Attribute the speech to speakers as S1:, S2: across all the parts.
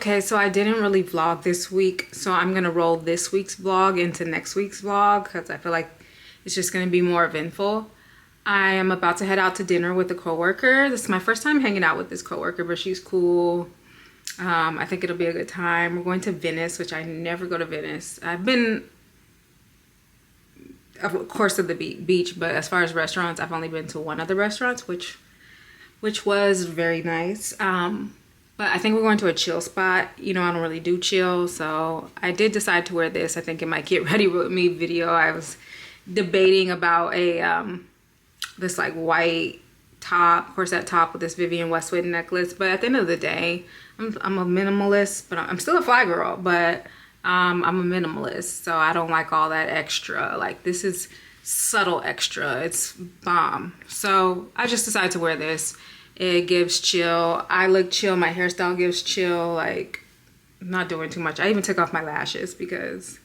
S1: Okay, so I didn't really vlog this week, so I'm gonna roll this week's vlog into next week's vlog because I feel like it's just gonna be more eventful. I am about to head out to dinner with a coworker. This is my first time hanging out with this coworker, but she's cool. I think it'll be a good time. We're going to Venice, which I never go to Venice. I've been, of course, to the beach, but as far as restaurants, I've only been to one other restaurant, which was very nice. But I think we're going to a chill spot. You know, I don't really do chill, so I did decide to wear this. I think in my get ready with me video, I was debating about a this like white top, corset top with this Vivienne Westwood necklace. But at the end of the day, I'm a minimalist, but I'm still a fly girl, but I'm a minimalist, so I don't like all that extra. Like, this is subtle extra. It's bomb. So I just decided to wear this. It gives chill. I look chill. My hairstyle gives chill. Like, I'm not doing too much. I even took off my lashes because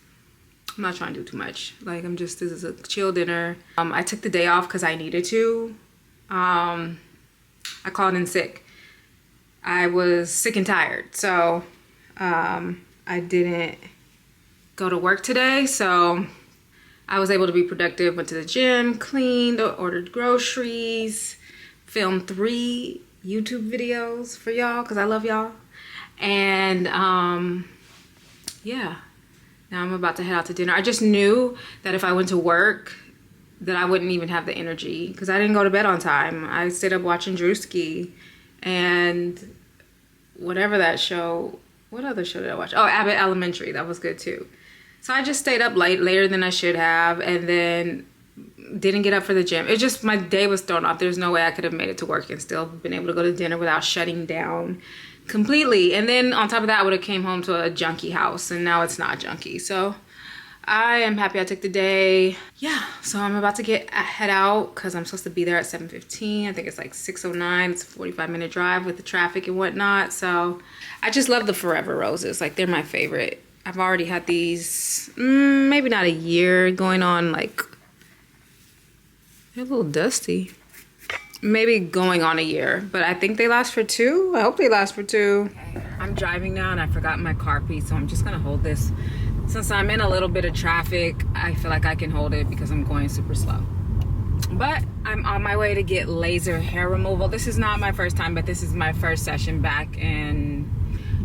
S1: I'm not trying to do too much. Like, this is a chill dinner. I took the day off because I needed to. I called in sick. I was sick and tired, so I didn't go to work today, so I was able to be productive. Went to the gym, cleaned, ordered groceries, filmed 3 YouTube videos for y'all because I love y'all. And yeah, now I'm about to head out to dinner. I just knew that if I went to work that I wouldn't even have the energy because I didn't go to bed on time. I stayed up watching Drewski and whatever that show. What other show did I watch? Oh, Abbott Elementary. That was good too. So I just stayed up later than I should have, and then didn't get up for the gym. It just, my day was thrown off. There's no way I could have made it to work and still been able to go to dinner without shutting down completely. And then on top of that, I would have came home to a junky house, and now it's not junky. So I am happy I took the day. Yeah, so I'm about to head out because I'm supposed to be there at 7:15. I think it's like 6:09. It's a 45-minute drive with the traffic and whatnot. So I just love the Forever Roses. Like, they're my favorite. I've already had these, maybe not a year, going on like, they're a little dusty. Maybe going on a year, but I think they last for 2. I hope they last for 2. Okay. I'm driving now and I forgot my car piece, so I'm just gonna hold this. Since I'm in a little bit of traffic, I feel like I can hold it because I'm going super slow. But I'm on my way to get laser hair removal. This is not my first time, but this is my first session back in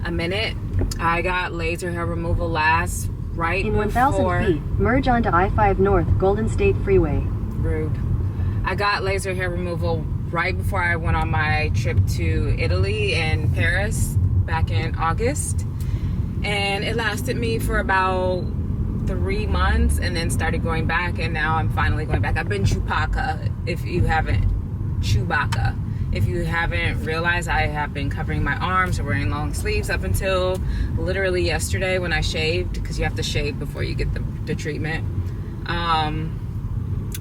S1: a minute. I got laser hair removal last right
S2: in
S1: before.
S2: 1,000 feet, merge onto I-5 North Golden State Freeway.
S1: Rude. I got laser hair removal right before I went on my trip to Italy and Paris back in August. And it lasted me for about 3 months and then started going back, and now I'm finally going back. I've been Chewbacca, if you haven't realized. I have been covering my arms or wearing long sleeves up until literally yesterday when I shaved, because you have to shave before you get the treatment.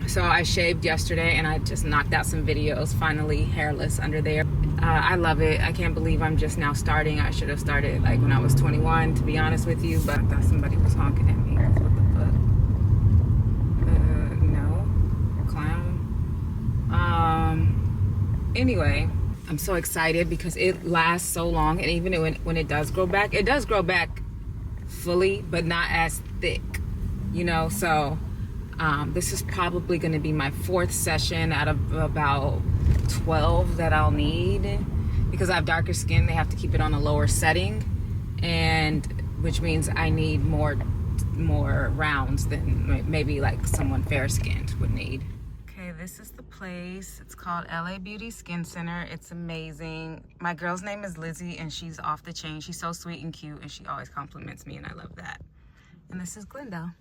S1: So I shaved yesterday and I just knocked out some videos, finally hairless under there. I love it. I can't believe I'm just now starting. I should have started like when I was 21, to be honest with you, but I thought somebody was honking at me. What the fuck? No, clown. Anyway, I'm so excited because it lasts so long, and even when it does grow back, it does grow back fully, but not as thick, you know, so this is probably going to be my 4th session out of about 12 that I'll need. Because I have darker skin, they have to keep it on a lower setting, and which means I need more rounds than maybe like someone fair-skinned would need. Okay, this is the place. It's called LA Beauty Skin Center. It's amazing. My girl's name is Lizzie, and she's off the chain. She's so sweet and cute, and she always compliments me, and I love that. And this is Glenda.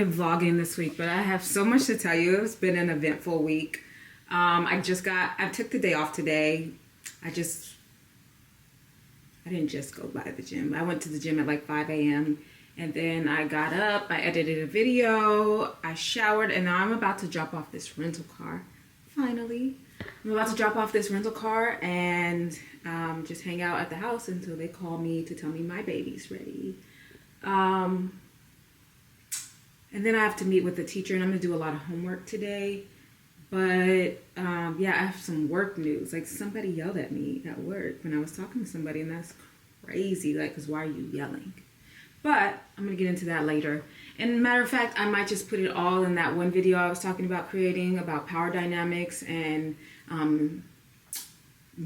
S1: been vlogging this week, but I have so much to tell you. It's been an eventful week. I took the day off today. I didn't just go by the gym. I went to the gym at like 5 a.m. and then I got up, I edited a video, I showered, and now I'm about to drop off this rental car. Finally. I'm about to drop off this rental car and just hang out at the house until they call me to tell me my baby's ready. And then I have to meet with the teacher, and I'm gonna do a lot of homework today. But yeah, I have some work news. Like, somebody yelled at me at work when I was talking to somebody, and that's crazy. Like, because why are you yelling? But I'm gonna get into that later. And matter of fact, I might just put it all in that one video I was talking about creating, about power dynamics and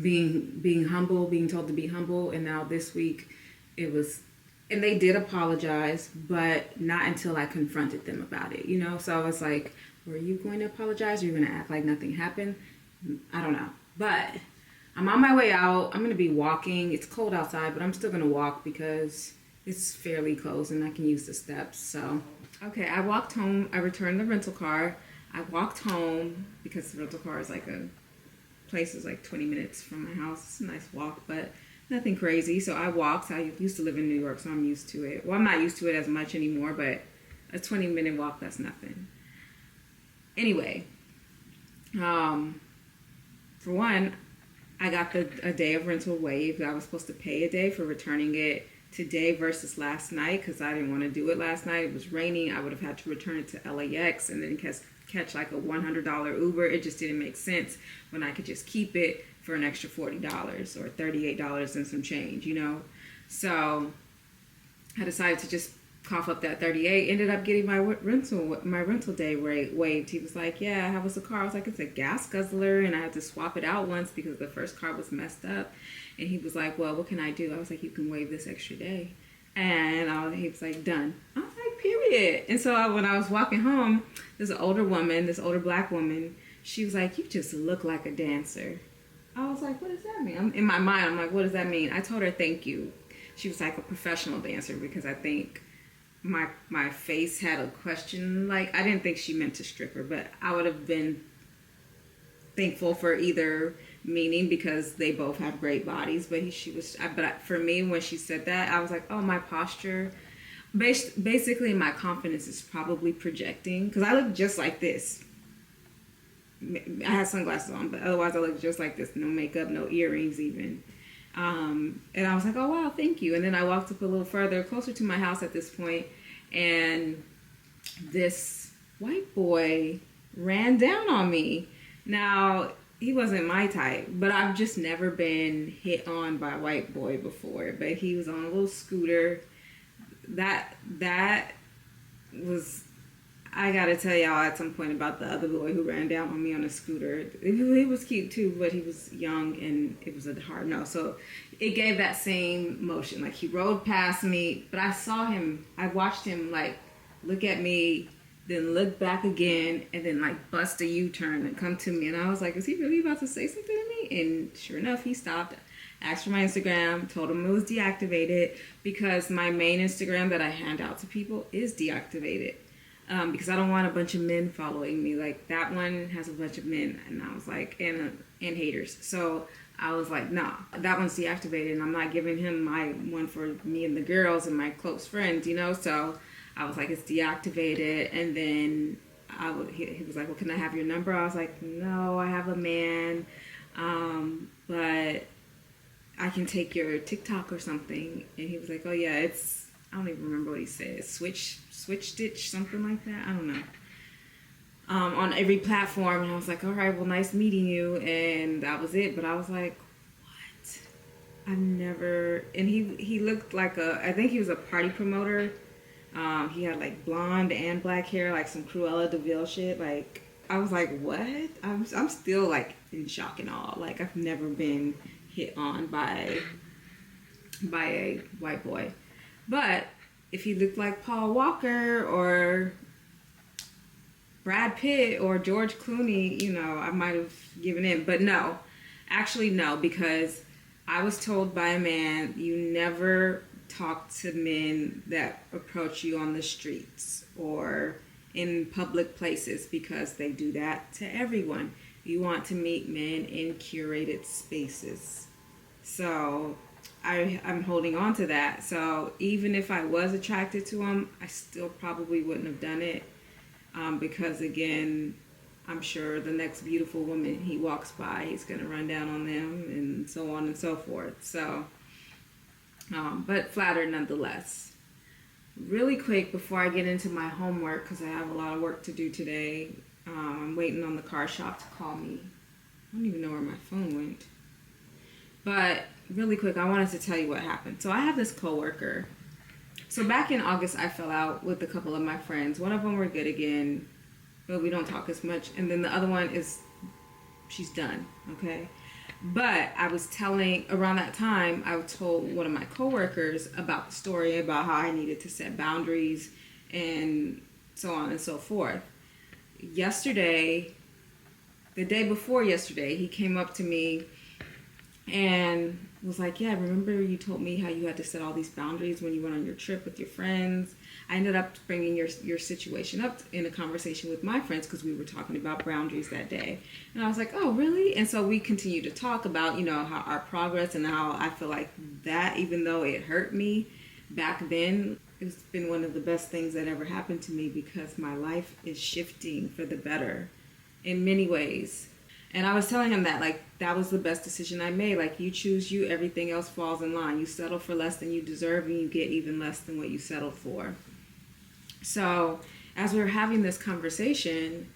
S1: being humble, being told to be humble. And now this week it was, and they did apologize, but not until I confronted them about it, you know? So I was like, were you going to apologize? Or are you going to act like nothing happened? I don't know. But I'm on my way out. I'm going to be walking. It's cold outside, but I'm still going to walk because it's fairly close and I can use the steps. So, okay, I walked home. I returned the rental car. I walked home because the rental car is like place is like 20 minutes from my house. It's a nice walk, but nothing crazy. So I walked. I used to live in New York, so I'm used to it. Well, I'm not used to it as much anymore, but a 20-minute walk, that's nothing. Anyway, for one, I got a day of rental waived. I was supposed to pay a day for returning it today versus last night because I didn't want to do it last night. It was raining. I would have had to return it to LAX and then catch like a $100 Uber. It just didn't make sense when I could just keep it for an extra $40 or $38 and some change, you know? So I decided to just cough up that 38. Ended up getting my rental day waived. He was like, yeah, how was the car? I was like, it's a gas guzzler, and I had to swap it out once because the first car was messed up. And he was like, well, what can I do? I was like, you can waive this extra day. And he was like, done. I was like, period. And so when I was walking home, this older black woman, she was like, you just look like a dancer. I was like, what does that mean? In my mind, I'm like, what does that mean? I told her thank you. She was like a professional dancer because I think my face had a question. Like, I didn't think she meant to strip her, but I would have been thankful for either meaning because they both have great bodies. But for me, when she said that, I was like, oh, my posture, basically my confidence is probably projecting because I look just like this. I had sunglasses on, but otherwise I look just like this. No makeup, no earrings even. And I was like, oh, wow, thank you. And then I walked up a little further, closer to my house at this point, and this white boy ran down on me. Now, he wasn't my type, but I've just never been hit on by a white boy before. But he was on a little scooter. That was... I gotta tell y'all at some point about the other boy who ran down on me on a scooter. He was cute too, but he was young and it was a hard no. So it gave that same motion. Like, he rode past me, but I watched him like look at me, then look back again, and then like bust a U-turn and come to me. And I was like, is he really about to say something to me? And sure enough, he stopped, asked for my Instagram, told him it was deactivated because my main Instagram that I hand out to people is deactivated. Because I don't want a bunch of men following me. Like, that one has a bunch of men, and I was like, and haters. So I was like, nah, that one's deactivated, and I'm not giving him my one for me and the girls and my close friends, you know. So I was like, it's deactivated. And then he was like, well, can I have your number? I was like, no, I have a man, but I can take your TikTok or something. And he was like, oh yeah, it's, I don't even remember what he said, switch stitch, something like that. I don't know. On every platform. And I was like, all right, well, nice meeting you. And that was it. But I was like, what? I've never... And he looked like I think he was a party promoter. He had like blonde and black hair, like some Cruella de Vil shit. Like, I was like, what? I'm still like in shock and awe. Like, I've never been hit on by a white boy. But if he looked like Paul Walker or Brad Pitt or George Clooney, you know, I might have given in. But no, actually no, because I was told by a man, you never talk to men that approach you on the streets or in public places because they do that to everyone. You want to meet men in curated spaces. So I'm holding on to that. So even if I was attracted to him, I still probably wouldn't have done it because, again, I'm sure the next beautiful woman he walks by, he's going to run down on them and so on and so forth. So, but flattered nonetheless. Really quick before I get into my homework, because I have a lot of work to do today, I'm waiting on the car shop to call me. I don't even know where my phone went. But really quick, I wanted to tell you what happened. So I have this coworker. So back in August, I fell out with a couple of my friends. One of them we're good again, but we don't talk as much. And then the other one is, she's done, okay? But I was telling, around that time, I told one of my coworkers about the story about how I needed to set boundaries and so on and so forth. Yesterday, the day before yesterday, he came up to me and was like, yeah, remember you told me how you had to set all these boundaries when you went on your trip with your friends? I ended up bringing your situation up in a conversation with my friends because we were talking about boundaries that day. And I was like, oh, really? And so we continued to talk about, how our progress and how I feel like that, even though it hurt me back then, it's been one of the best things that ever happened to me because my life is shifting for the better in many ways. And I was telling him that, that was the best decision I made. You choose you, everything else falls in line. You settle for less than you deserve, and you get even less than what you settled for. So as we were having this conversation,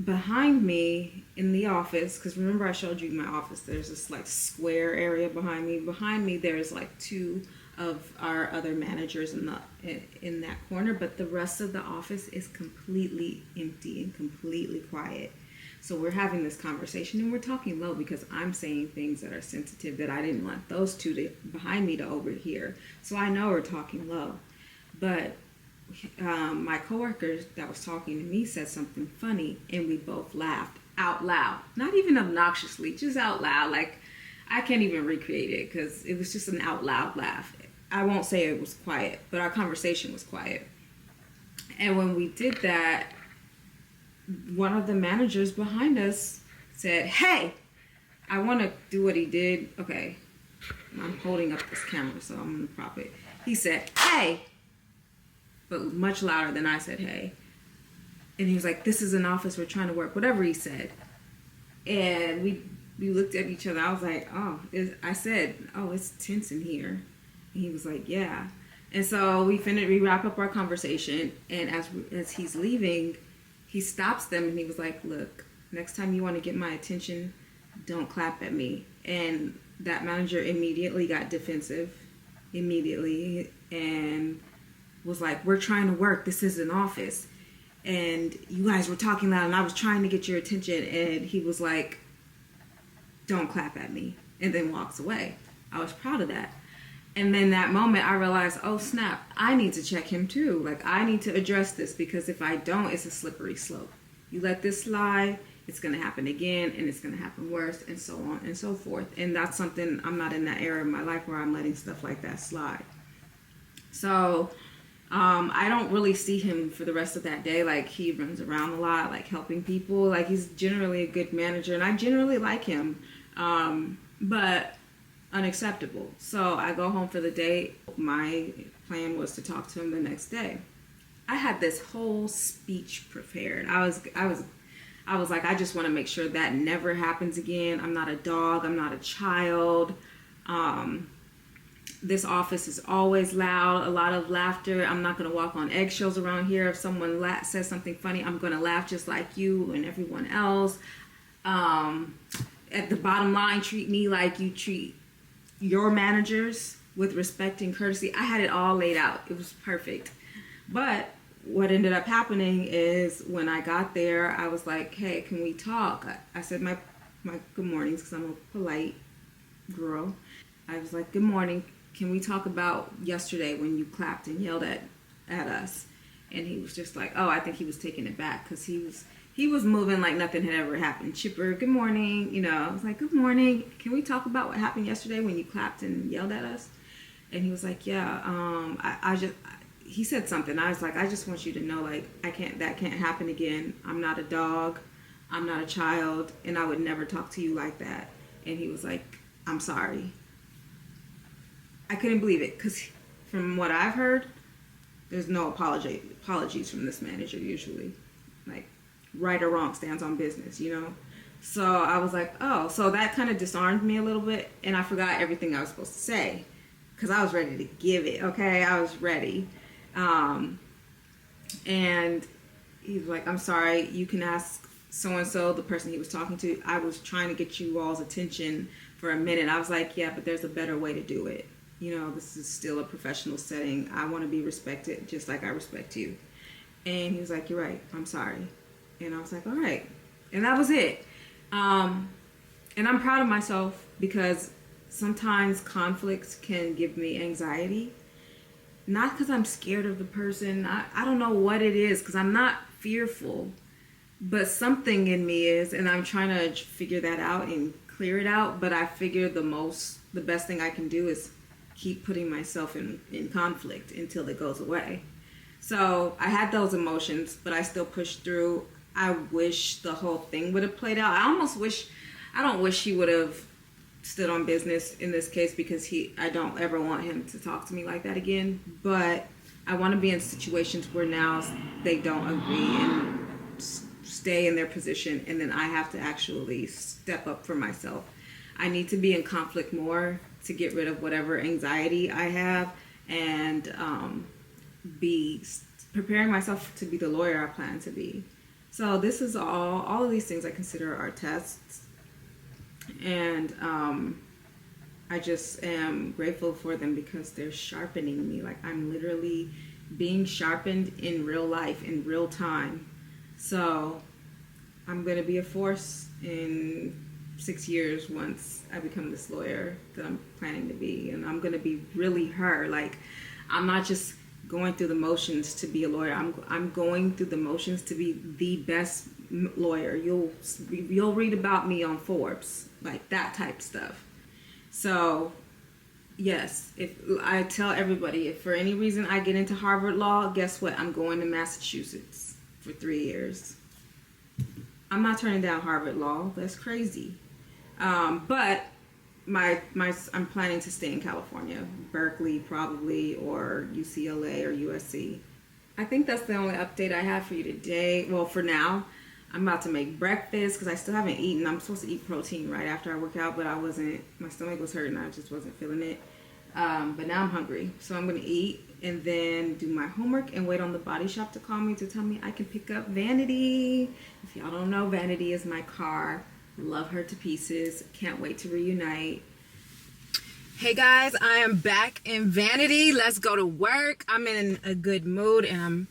S1: behind me in the office, because remember I showed you my office, there's this square area behind me. Behind me there's two of our other managers in that corner, but the rest of the office is completely empty and completely quiet. So we're having this conversation and we're talking low because I'm saying things that are sensitive that I didn't want those two behind me to overhear. So I know we're talking low. But my coworker that was talking to me said something funny and we both laughed out loud. Not even obnoxiously, just out loud. I can't even recreate it because it was just an out loud laugh. I won't say it was quiet, but our conversation was quiet. And when we did that, one of the managers behind us said, hey, I want to do what he did. Okay, I'm holding up this camera, so I'm going to prop it. He said, hey, but much louder than I said, hey. And he was like, this is an office, we're trying to work, whatever he said. And we looked at each other. I was like, I said, it's tense in here. And he was like, yeah. And so we wrap up our conversation, and as he's leaving, he stops them and he was like, look, next time you want to get my attention, don't clap at me. And that manager immediately got defensive, and was like, we're trying to work. This is an office. And you guys were talking loud and I was trying to get your attention. And he was like, don't clap at me. And then walks away. I was proud of that. And then that moment I realized, oh snap, I need to check him too. I need to address this because if I don't, it's a slippery slope. You let this slide, it's going to happen again and it's going to happen worse and so on and so forth. And that's something, I'm not in that era of my life where I'm letting stuff like that slide. So I don't really see him for the rest of that day. He runs around a lot, helping people. He's generally a good manager and I generally like him. But unacceptable. So I go home for the day. My plan was to talk to him the next day. I had this whole speech prepared. I was like, I just want to make sure that never happens again. I'm not a dog. I'm not a child. This office is always loud, a lot of laughter. I'm not going to walk on eggshells around here. If someone says something funny, I'm going to laugh just like you and everyone else. At the bottom line, treat me like you treat your managers, with respect and courtesy. I had it all laid out. It was perfect. But what ended up happening is when I got there, I was like, hey, can we talk? I said my good mornings because I'm a polite girl. I was like, good morning. Can we talk about yesterday when you clapped and yelled at us? And he was just like, oh, I think he was taking it back because he was moving like nothing had ever happened. Chipper, good morning. I was like, good morning. Can we talk about what happened yesterday when you clapped and yelled at us? And he was like, yeah, he said something. I was like, I just want you to know, like, that can't happen again. I'm not a dog. I'm not a child. And I would never talk to you like that. And he was like, I'm sorry. I couldn't believe it, because from what I've heard, there's no apologies from this manager usually. Like, right or wrong, stands on business, you know? So I was like, oh, so that kind of disarmed me a little bit, and I forgot everything I was supposed to say, because I was ready to give it, okay? I was ready. And he was like, I'm sorry, you can ask so-and-so, the person he was talking to. I was trying to get you all's attention for a minute. I was like, yeah, but there's a better way to do it. You know, this is still a professional setting. I want to be respected just like I respect you. And he was like, you're right, I'm sorry. And I was like, all right. And that was it. And I'm proud of myself, because sometimes conflicts can give me anxiety. Not because I'm scared of the person. I don't know what it is, because I'm not fearful. But something in me is, and I'm trying to figure that out and clear it out. But I figure the best thing I can do is keep putting myself in conflict until it goes away. So I had those emotions, but I still pushed through. I wish the whole thing would have played out. I don't wish he would have stood on business in this case, because I don't ever want him to talk to me like that again. But I want to be in situations where now they don't agree and stay in their position, and then I have to actually step up for myself. I need to be in conflict more to get rid of whatever anxiety I have, and be preparing myself to be the lawyer I plan to be. So this is all of these things I consider are tests, and I just am grateful for them, because they're sharpening me. Like, I'm literally being sharpened in real life, in real time. So I'm going to be a force in 6 years once I become this lawyer that I'm planning to be. And I'm going to be really her. Like, I'm not just going through the motions to be a lawyer. I'm going through the motions to be the best lawyer. You'll read about me on Forbes, like that type stuff. So yes, if I tell everybody, if for any reason I get into Harvard Law, guess what? I'm going to Massachusetts for 3 years. I'm not turning down Harvard Law. That's crazy. But I'm planning to stay in California, Berkeley probably, or UCLA or USC. I think that's the only update I have for you today. Well, for now, I'm about to make breakfast, because I still haven't eaten. I'm supposed to eat protein right after I work out, but I wasn't. My stomach was hurting. I just wasn't feeling it. But now I'm hungry, so I'm going to eat and then do my homework and wait on the body shop to call me to tell me I can pick up Vanity. If y'all don't know, Vanity is my car. Love her to pieces. Can't wait to reunite. Hey guys, I am back in Vanity. Let's go to work. I'm in a good mood, and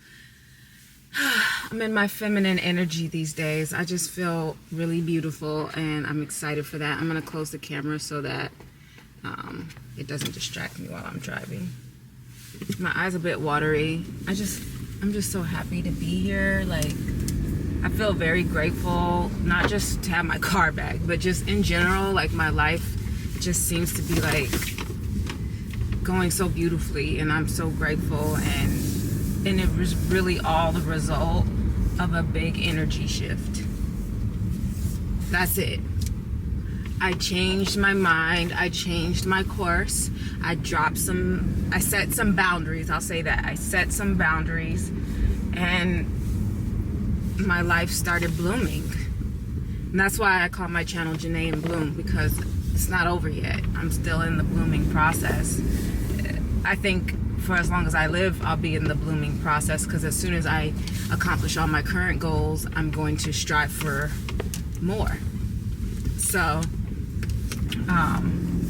S1: I'm in my feminine energy these days. I just feel really beautiful, and I'm excited for that. I'm gonna close the camera so that it doesn't distract me while I'm driving. My eyes are a bit watery. I'm just so happy to be here. Like, I feel very grateful, not just to have my car back, but just in general. Like, my life just seems to be like going so beautifully, and I'm so grateful. And it was really all the result of a big energy shift. That's it. I changed my mind. I changed my course. I set some boundaries. I'll say that. I set some boundaries, and my life started blooming. And that's why I call my channel Janae and Bloom, because it's not over yet. I'm still in the blooming process. I think for as long as I live, I'll be in the blooming process, because as soon as I accomplish all my current goals, I'm going to strive for more. So I'm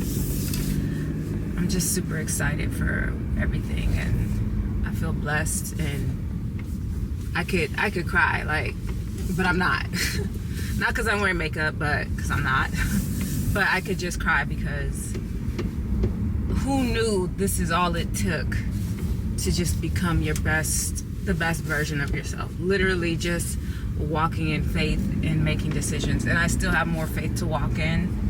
S1: just super excited for everything, and I feel blessed, and I could cry, like, but I'm not. Not because I'm wearing makeup, but because I'm not. But I could just cry, because who knew this is all it took to just become the best version of yourself? Literally just walking in faith and making decisions. And I still have more faith to walk in.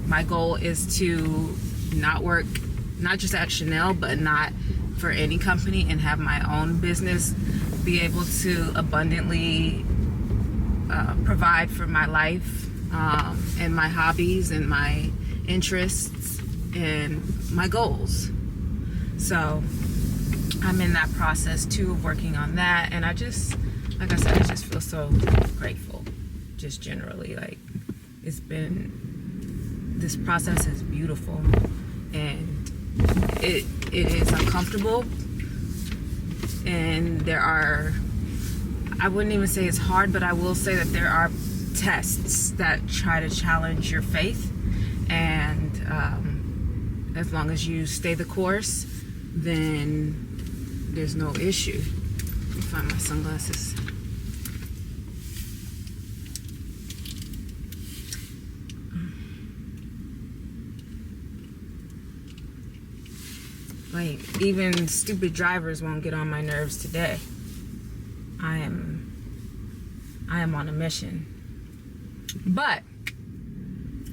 S1: My goal is to not work not just at Chanel, but not for any company, and have my own business, be able to abundantly provide for my life and my hobbies and my interests and my goals. So I'm in that process too of working on that, and I just, like I said, I just feel so grateful, just generally. Like, it's been, this process is beautiful, and it is uncomfortable, and there are, I wouldn't even say it's hard, but I will say that there are tests that try to challenge your faith, and as long as you stay the course, then there's no issue. Let me find my sunglasses. Like, even stupid drivers won't get on my nerves today. I am on a mission. But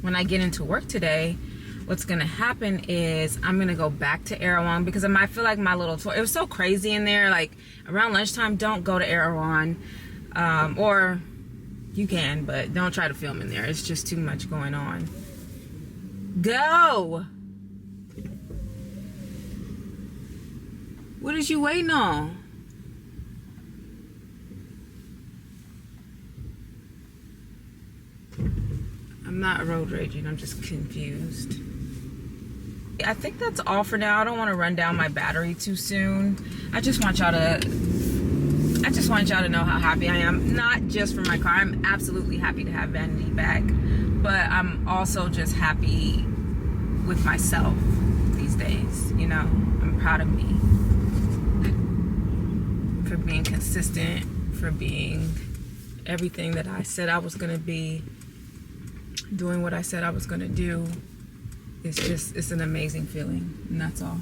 S1: when I get into work today, what's gonna happen is I'm gonna go back to Erewhon, because I feel like my little tour, it was so crazy in there. Like, around lunchtime, don't go to Erewhon, or you can, but don't try to film in there. It's just too much going on. Go! What is you waiting on? I'm not road raging, I'm just confused. I think that's all for now. I don't want to run down my battery too soon. I just want y'all to know how happy I am. Not just for my car. I'm absolutely happy to have Vanity back, but I'm also just happy with myself these days. You know, I'm proud of me for being consistent, for being everything that I said I was gonna be, doing what I said I was gonna do. It's an amazing feeling, and that's all.